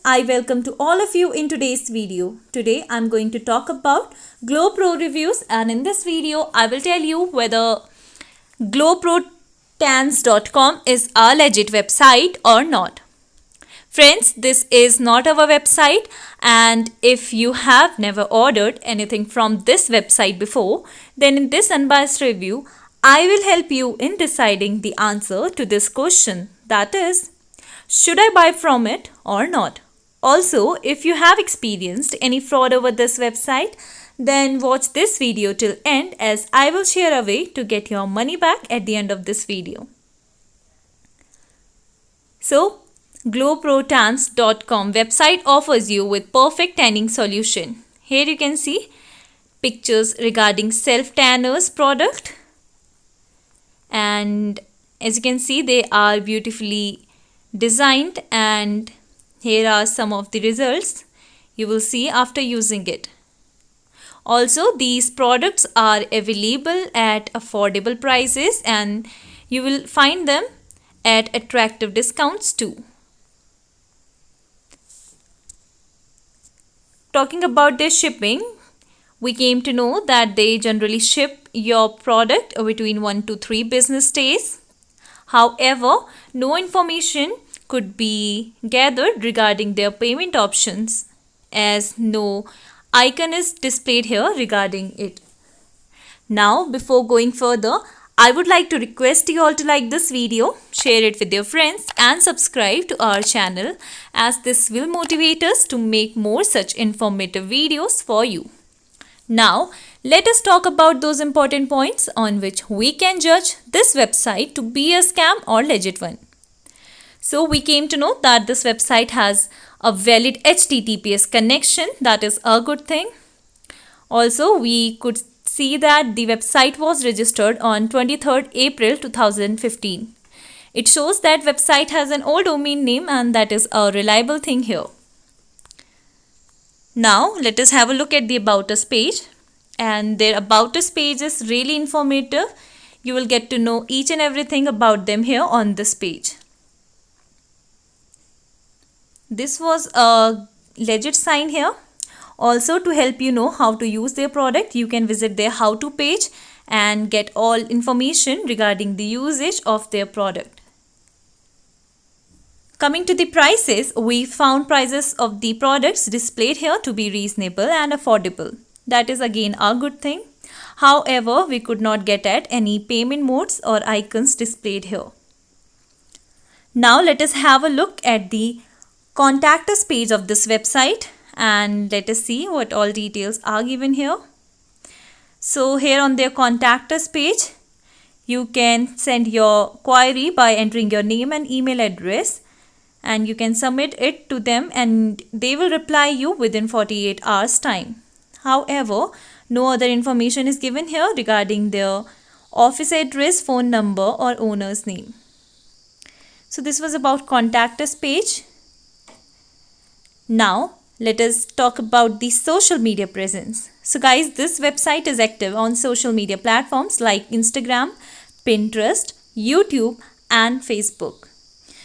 I welcome to all of you in today's video. Today I'm going to talk about GlowPro reviews, and in this video I will tell you whether glowprotans.com is a legit website or not. Friends, this is not our website, and if you have never ordered anything from this website before, then in this unbiased review I will help you in deciding the answer to this question, that is, should I buy from it or not? Also, if you have experienced any fraud over this website, then watch this video till end, as I will share a way to get your money back at the end of this video. So, glowprotans.com website offers you with perfect tanning solution. Here you can see pictures regarding self tanners product, and as you can see they are beautifully designed, and here are some of the results you will see after using it. Also, these products are available at affordable prices and you will find them at attractive discounts too. Talking about their shipping, we came to know that they generally ship your product between 1 to 3 business days. However, no information could be gathered regarding their payment options, as no icon is displayed here regarding it. Now, before going further, I would like to request you all to like this video, share it with your friends and subscribe to our channel, as this will motivate us to make more such informative videos for you. Now, let us talk about those important points on which we can judge this website to be a scam or legit one. So, we came to know that this website has a valid HTTPS connection, that is a good thing. Also, we could see that the website was registered on 23rd April 2015. It shows that website has an old domain name, and that is a reliable thing here. Now, let us have a look at the About Us page, and their About Us page is really informative. You will get to know each and everything about them here on this page. This was a legit sign here. Also, to help you know how to use their product, you can visit their how to page and get all information regarding the usage of their product. Coming to the prices, we found prices of the products displayed here to be reasonable and affordable. That is again a good thing. However, we could not get at any payment modes or icons displayed here. Now, let us have a look at the Contact Us page of this website, and let us see what all details are given here. So here on their Contact Us page, you can send your query by entering your name and email address, and you can submit it to them and they will reply you within 48 hours time. However, no other information is given here regarding their office address, phone number or owner's name. So this was about Contact Us page. Now, let us talk about the social media presence. So guys, this website is active on social media platforms like Instagram, Pinterest, YouTube and Facebook.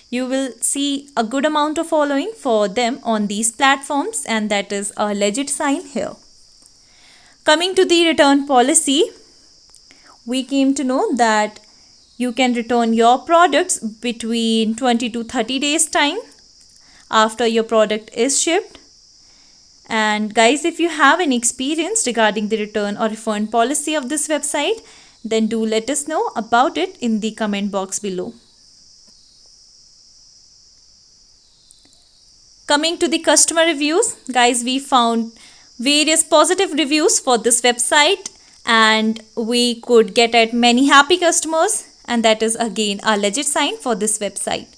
You will see a good amount of following for them on these platforms, and that is a legit sign here. Coming to the return policy, we came to know that you can return your products between 20 to 30 days time after your product is shipped. And guys, if you have any experience regarding the return or refund policy of this website, then do let us know about it in the comment box below. Coming to the customer reviews, guys, we found various positive reviews for this website and we could get at many happy customers, and that is again a legit sign for this website.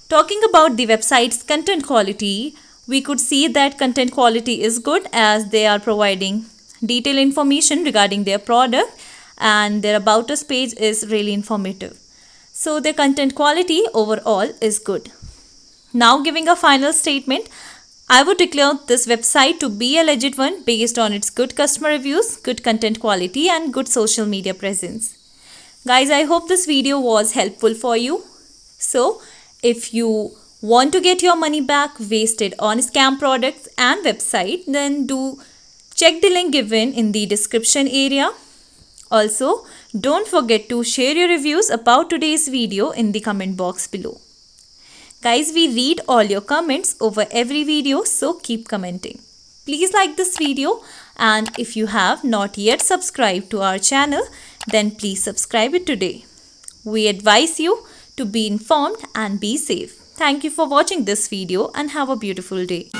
Talking about the website's content quality, we could see that content quality is good, as they are providing detailed information regarding their product and their About Us page is really informative. So their content quality overall is good. Now, giving a final statement, I would declare this website to be a legit one based on its good customer reviews, good content quality and good social media presence. Guys, I hope this video was helpful for you. So, if you Want to get your money back wasted on scam products and website? Then do check the link given in the description area. Also, don't forget to share your reviews about today's video in the comment box below. Guys, we read all your comments over every video, so keep commenting. Please like this video, and if you have not yet subscribed to our channel, then please subscribe it today. We advise you to be informed and be safe. Thank you for watching this video and have a beautiful day.